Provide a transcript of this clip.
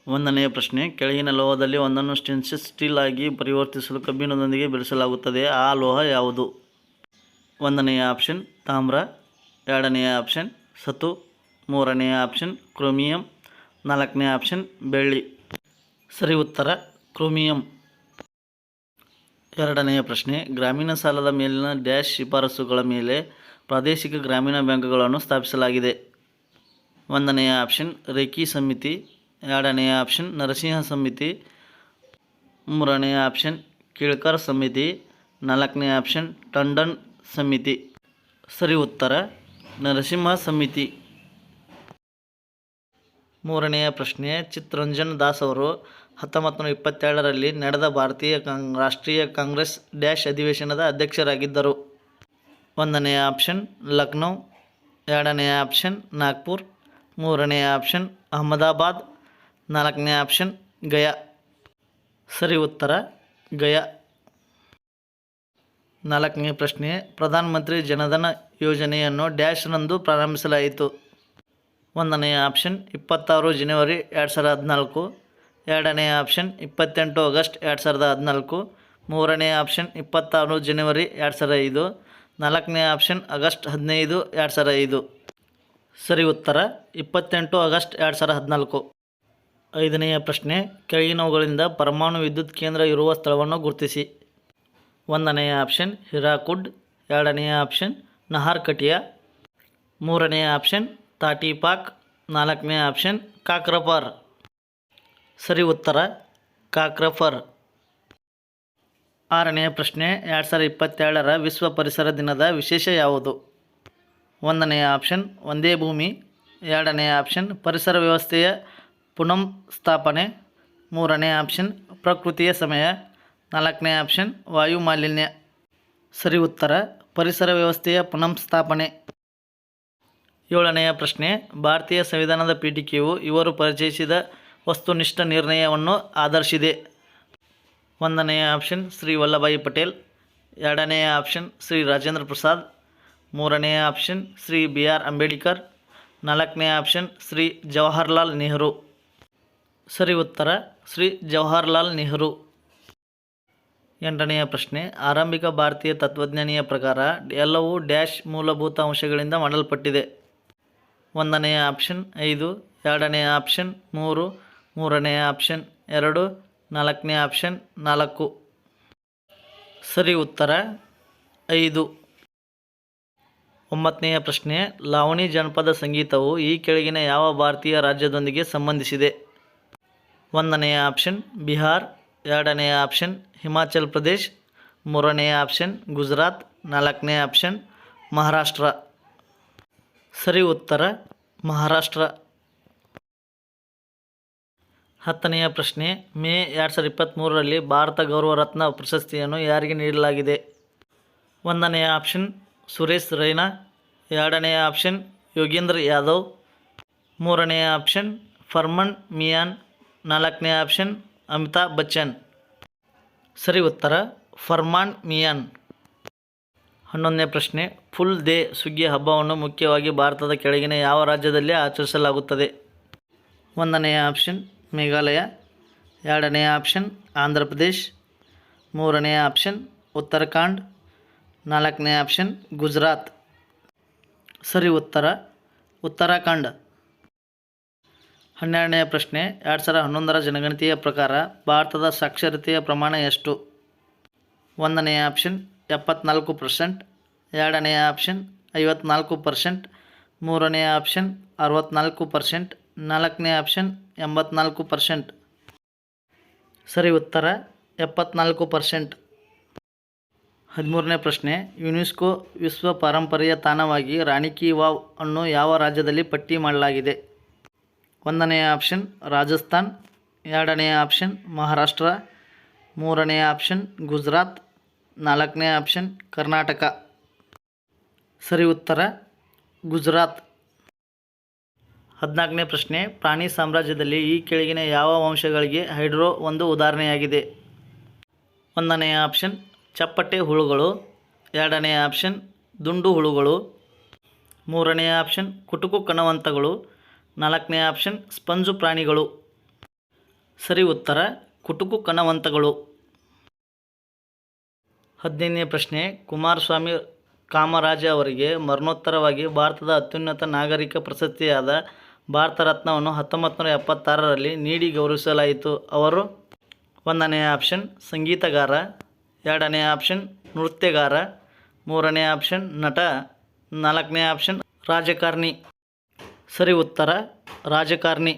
ಒಂದನೆಯ ಪ್ರಶ್ನೆ, ಕೆಳಗಿನ ಲೋಹದಲ್ಲಿ ಒಂದನ್ನು ಸ್ಟೇನ್ಲೆಸ್ ಸ್ಟೀಲ್ ಆಗಿ ಪರಿವರ್ತಿಸಲು ಕಬ್ಬಿಣದೊಂದಿಗೆ ಬೆರೆಸಲಾಗುತ್ತದೆ. ಆ ಲೋಹ ಯಾವುದು? ಒಂದನೆಯ ಆಪ್ಷನ್ ತಾಮ್ರ, ಎರಡನೆಯ ಆಪ್ಷನ್ ಸತು, ಮೂರನೆಯ ಆಪ್ಷನ್ ಕ್ರೋಮಿಯಂ, ನಾಲ್ಕನೆಯ ಆಪ್ಷನ್ ಬೆಳ್ಳಿ. ಸರಿ ಉತ್ತರ ಕ್ರೋಮಿಯಂ. ಎರಡನೆಯ ಪ್ರಶ್ನೆ, ಗ್ರಾಮೀಣ ಸಾಲದ ಮೇಲಿನ ಡ್ಯಾಶ್ ಶಿಫಾರಸುಗಳ ಮೇಲೆ ಪ್ರಾದೇಶಿಕ ಗ್ರಾಮೀಣ ಬ್ಯಾಂಕುಗಳನ್ನು ಸ್ಥಾಪಿಸಲಾಗಿದೆ. ಒಂದನೆಯ ಆಪ್ಷನ್ ರೇಖಿ ಸಮಿತಿ, ಎರಡನೆಯ ಆಪ್ಷನ್ ನರಸಿಂಹ ಸಮಿತಿ, ಮೂರನೆಯ ಆಪ್ಷನ್ ಕೇಳ್ಕರ್ ಸಮಿತಿ, ನಾಲ್ಕನೆಯ ಆಪ್ಷನ್ ಟಂಡನ್ ಸಮಿತಿ. ಸರಿ ಉತ್ತರ ನರಸಿಂಹ ಸಮಿತಿ. ಮೂರನೆಯ ಪ್ರಶ್ನೆ, ಚಿತ್ತರಂಜನ್ ದಾಸ್ ಅವರು 1922ರಲ್ಲಿ ನಡೆದ ಭಾರತೀಯ ರಾಷ್ಟ್ರೀಯ ಕಾಂಗ್ರೆಸ್ ಡ್ಯಾಶ್ ಅಧಿವೇಶನದ ಅಧ್ಯಕ್ಷರಾಗಿದ್ದರು. ಒಂದನೆಯ ಆಪ್ಷನ್ ಲಕ್ನೋ, ಎರಡನೆಯ ಆಪ್ಷನ್ ನಾಗ್ಪುರ್, ಮೂರನೆಯ ಆಪ್ಷನ್ ಅಹಮದಾಬಾದ್, ನಾಲ್ಕನೇ ಆಪ್ಷನ್ ಗಯಾ. ಸರಿ ಉತ್ತರ ಗಯಾ. ನಾಲ್ಕನೇ ಪ್ರಶ್ನೆ, ಪ್ರಧಾನಮಂತ್ರಿ ಜನಧನ ಯೋಜನೆಯನ್ನು ಡ್ಯಾಶ್ರಂದು ಪ್ರಾರಂಭಿಸಲಾಯಿತು. ಒಂದನೆಯ ಆಪ್ಷನ್ 26 ಜನವರಿ 2014, ಎರಡನೆಯ ಆಪ್ಷನ್ 28 ಆಗಸ್ಟ್ 2014, ಮೂರನೆಯ ಆಪ್ಷನ್ 26 ಜನವರಿ 2005, ನಾಲ್ಕನೇ ಆಪ್ಷನ್ ಆಗಸ್ಟ್ 15, 2005. ಸರಿ ಉತ್ತರ 28 ಆಗಸ್ಟ್ 2014. ಐದನೆಯ ಪ್ರಶ್ನೆ, ಕೆಳಗಿನವುಗಳಿಂದ ಪರಮಾಣು ವಿದ್ಯುತ್ ಕೇಂದ್ರ ಇರುವ ಸ್ಥಳವನ್ನು ಗುರುತಿಸಿ. ಒಂದನೆಯ ಆಪ್ಷನ್ ಹಿರಾಕುಡ್, ಎರಡನೆಯ ಆಪ್ಷನ್ ನಹರ್ಕಟಿಯಾ, ಮೂರನೆಯ ಆಪ್ಷನ್ ತಾಟಿಪಾಕ್, ನಾಲ್ಕನೆಯ ಆಪ್ಷನ್ ಕಾಕ್ರಪರ್. ಸರಿ ಉತ್ತರ ಕಾಕ್ರಪರ್. ಆರನೆಯ ಪ್ರಶ್ನೆ, 2022ರ ವಿಶ್ವ ಪರಿಸರ ದಿನದ ವಿಶೇಷ ಯಾವುದು? ಒಂದನೆಯ ಆಪ್ಷನ್ ಒಂದೇ ಭೂಮಿ, ಎರಡನೆಯ ಆಪ್ಷನ್ ಪರಿಸರ ವ್ಯವಸ್ಥೆಯ ಪುನಃಸ್ಥಾಪನೆ, ಮೂರನೇ ಆಪ್ಷನ್ ಪ್ರಕೃತಿಯ ಸಮಯ, ನಾಲ್ಕನೇ ಆಪ್ಷನ್ ವಾಯು ಮಾಲಿನ್ಯ. ಸರಿ ಉತ್ತರ ಪರಿಸರ ವ್ಯವಸ್ಥೆಯ ಪುನಃಸ್ಥಾಪನೆ. ಏಳನೆಯ ಪ್ರಶ್ನೆ, ಭಾರತೀಯ ಸಂವಿಧಾನದ ಪೀಠಿಕೆಯು ಇವರು ಪರಿಚಯಿಸಿದ ವಸ್ತುನಿಷ್ಠ ನಿರ್ಣಯವನ್ನು ಆಧರಿಸಿದೆ. ಒಂದನೆಯ ಆಪ್ಷನ್ ಶ್ರೀ ವಲ್ಲಭಾಯಿ ಪಟೇಲ್, ಎರಡನೆಯ ಆಪ್ಷನ್ ಶ್ರೀ ರಾಜೇಂದ್ರ ಪ್ರಸಾದ್, ಮೂರನೆಯ ಆಪ್ಷನ್ ಶ್ರೀ BR ಅಂಬೇಡ್ಕರ್, ನಾಲ್ಕನೇ ಆಪ್ಷನ್ ಶ್ರೀ ಜವಾಹರ್ಲಾಲ್ ನೆಹರು. ಸರಿ ಉತ್ತರ ಶ್ರೀ ಜವಾಹರ್ಲಾಲ್ ನೆಹರು. ಎಂಟನೆಯ ಪ್ರಶ್ನೆ, ಆರಂಭಿಕ ಭಾರತೀಯ ತತ್ವಜ್ಞಾನಿಯ ಪ್ರಕಾರ ಎಲ್ಲವೂ ಡ್ಯಾಶ್ ಮೂಲಭೂತ ಅಂಶಗಳಿಂದ ಮಾಡಲ್ಪಟ್ಟಿದೆ. ಒಂದನೆಯ ಆಪ್ಷನ್ 5, ಎರಡನೆಯ ಆಪ್ಷನ್ 3, ಮೂರನೆಯ ಆಪ್ಷನ್ 2, ನಾಲ್ಕನೇ ಆಪ್ಷನ್ 4. ಸರಿ ಉತ್ತರ 5. ಒಂಬತ್ತನೆಯ ಪ್ರಶ್ನೆ, ಲಾವಣಿ ಜನಪದ ಸಂಗೀತವು ಈ ಕೆಳಗಿನ ಯಾವ ಭಾರತೀಯ ರಾಜ್ಯದೊಂದಿಗೆ ಸಂಬಂಧಿಸಿದೆ? ಒಂದನೆಯ ಆಪ್ಷನ್ ಬಿಹಾರ್, ಎರಡನೆಯ ಆಪ್ಷನ್ ಹಿಮಾಚಲ್ ಪ್ರದೇಶ್, ಮೂರನೆಯ ಆಪ್ಷನ್ ಗುಜರಾತ್, ನಾಲ್ಕನೇ ಆಪ್ಷನ್ ಮಹಾರಾಷ್ಟ್ರ. ಸರಿ ಉತ್ತರ ಮಹಾರಾಷ್ಟ್ರ. ಹತ್ತನೆಯ ಪ್ರಶ್ನೆ, ಮೇ 2023ರಲ್ಲಿ ಭಾರತ ಗೌರವ ರತ್ನ ಪ್ರಶಸ್ತಿಯನ್ನು ಯಾರಿಗೆ ನೀಡಲಾಗಿದೆ? ಒಂದನೆಯ ಆಪ್ಷನ್ ಸುರೇಶ್ ರೈನಾ, ಎರಡನೆಯ ಆಪ್ಷನ್ ಯೋಗೇಂದ್ರ ಯಾದವ್, ಮೂರನೆಯ ಆಪ್ಷನ್ ಫರ್ಮನ್ ಮಿಯಾನ್, ನಾಲ್ಕನೇ ಆಪ್ಷನ್ ಅಮಿತಾಬ್ ಬಚ್ಚನ್. ಸರಿ ಉತ್ತರ ಫರ್ಮಾನ್ ಮಿಯಾನ್. 11ನೇ ಪ್ರಶ್ನೆ, ಫುಲ್ ದೇ ಸುಗ್ಗಿ ಹಬ್ಬವನ್ನು ಮುಖ್ಯವಾಗಿ ಭಾರತದ ಕೆಳಗಿನ ಯಾವ ರಾಜ್ಯದಲ್ಲಿ ಆಚರಿಸಲಾಗುತ್ತದೆ? ಒಂದನೆಯ ಆಪ್ಷನ್ ಮೇಘಾಲಯ, ಎರಡನೆಯ ಆಪ್ಷನ್ ಆಂಧ್ರ ಪ್ರದೇಶ್, ಮೂರನೆಯ ಆಪ್ಷನ್ ಉತ್ತರಾಖಂಡ್, ನಾಲ್ಕನೇ ಆಪ್ಷನ್ ಗುಜರಾತ್. ಸರಿ ಉತ್ತರ ಉತ್ತರಾಖಂಡ್. 12ನೇ ಪ್ರಶ್ನೆ, 2011ರ ಜನಗಣತಿಯ ಪ್ರಕಾರ ಭಾರತದ ಸಾಕ್ಷರತೆಯ ಪ್ರಮಾಣ ಎಷ್ಟು? ಒಂದನೆಯ ಆಪ್ಷನ್ 74%, ಎರಡನೆಯ ಆಪ್ಷನ್ 54%, ಮೂರನೆಯ ಆಪ್ಷನ್ 64%, ನಾಲ್ಕನೇ ಆಪ್ಷನ್ 84%. ಸರಿ ಉತ್ತರ 74%. 13ನೇ ಪ್ರಶ್ನೆ, ಯುನೆಸ್ಕೋ ವಿಶ್ವ ಪಾರಂಪರ್ಯ ತಾಣವಾಗಿ ರಾಣಿ ಕಿ ವಾವ್ ಅನ್ನು ಯಾವ ರಾಜ್ಯದಲ್ಲಿ ಪಟ್ಟಿ ಮಾಡಲಾಗಿದೆ? ಒಂದನೆಯ ಆಪ್ಷನ್ ರಾಜಸ್ಥಾನ್, ಎರಡನೆಯ ಆಪ್ಷನ್ ಮಹಾರಾಷ್ಟ್ರ, ಮೂರನೆಯ ಆಪ್ಷನ್ ಗುಜರಾತ್, ನಾಲ್ಕನೇ ಆಪ್ಷನ್ ಕರ್ನಾಟಕ. ಸರಿ ಉತ್ತರ ಗುಜರಾತ್. 14ನೇ ಪ್ರಶ್ನೆ, ಪ್ರಾಣಿ ಸಾಮ್ರಾಜ್ಯದಲ್ಲಿ ಈ ಕೆಳಗಿನ ಯಾವ ವಂಶಗಳಿಗೆ ಹೈಡ್ರೋ ಒಂದು ಉದಾಹರಣೆಯಾಗಿದೆ? ಒಂದನೆಯ ಆಪ್ಷನ್ ಚಪ್ಪಟೆ ಹುಳುಗಳು, ಎರಡನೆಯ ಆಪ್ಷನ್ ದುಂಡು ಹುಳುಗಳು, ಮೂರನೆಯ ಆಪ್ಷನ್ ಕುಟುಕು ಕಣವಂತಗಳು, ನಾಲ್ಕನೇ ಆಪ್ಷನ್ ಸ್ಪಂಜು ಪ್ರಾಣಿಗಳು. ಸರಿ ಉತ್ತರ ಕುಟುಕು ಕಣವಂತಗಳು. 15ನೇ ಪ್ರಶ್ನೆ, ಕುಮಾರಸ್ವಾಮಿ ಕಾಮರಾಜ ಅವರಿಗೆ ಮರಣೋತ್ತರವಾಗಿ ಭಾರತದ ಅತ್ಯುನ್ನತ ನಾಗರಿಕ ಪ್ರಶಸ್ತಿಯಾದ ಭಾರತ ರತ್ನವನ್ನು 1976ರಲ್ಲಿ ನೀಡಿ ಗೌರವಿಸಲಾಯಿತು. ಅವರು 1ನೇ ಆಪ್ಷನ್ ಸಂಗೀತಗಾರ, 2ನೇ ಆಪ್ಷನ್ ನೃತ್ಯಗಾರ, 3ನೇ ಆಪ್ಷನ್ ನಟ, 4ನೇ ಆಪ್ಷನ್ ರಾಜಕಾರಣಿ. ಸರಿ ಉತ್ತರ ರಾಜಕಾರಣಿ.